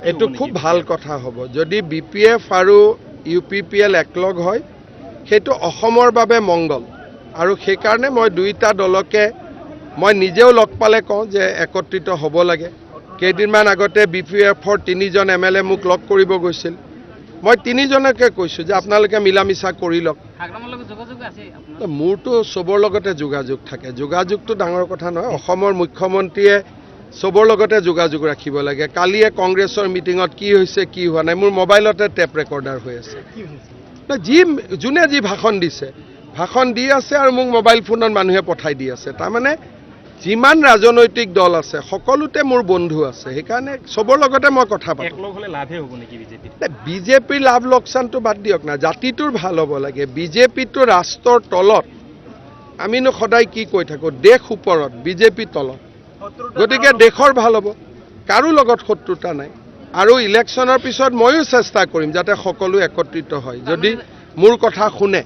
এইটো খুব ভাল কথা হ'ব যদি BPF আৰু UPPL একলগ হয় সেইটো অসমৰ বাবে মংগল আৰু সেইকাৰণে মই দুইটা দলকে মই নিজেও লগ পালে কওঁ যে একত্ৰিত হ'ব লাগে কেইদিনমান আগতে BPFৰ 3জন MLA মোক লগ কৰিব গৈছিল মই 3জনকে কৈছোঁ যে আপোনালোকে মিলামিছা কৰি লওক মোৰতো সবৰ লগতে যোগাযোগ থাকে যোগাযোগটো ডাঙৰ কথা নহয় অসমৰ মুখ্যমন্ত্ৰীয়ে সবৰ লগতে যোগাযোগ ৰাখিব লাগে কালিয়ে কংগ্ৰেছৰ মিটিঙত কি হৈছে কি হোৱা নাই মোৰ মোবাইলতে টেপ ৰেকৰ্ডাৰ হৈ আছে যোনে যি ভাষণ দিছে ভাষণ দি আছে আৰু মোক মোবাইল ফোনত মানুহে পঠাই দি আছে তাৰমানে যিমান ৰাজনৈতিক দল আছে সকলোতে মোৰ বন্ধু আছে সেইকাৰণে সবৰ লগতে মই কথা পাতোঁ বিজেপিৰ লাভ লোকচানটো বাদ দিয়ক না জাতিটোৰ ভাল হ'ব লাগে বিজেপিটো ৰাষ্ট্ৰৰ তলত আমিনো সদায় কি কৈ থাকোঁ দেশ ওপৰত বিজেপি তলত গতিকে দেশৰ ভাল হ'ব কাৰো লগত শত্ৰুতা নাই আৰু ইলেকশ্যনৰ পিছত ময়ো চেষ্টা কৰিম যাতে সকলো একত্ৰিত হয় যদি মোৰ কথা শুনে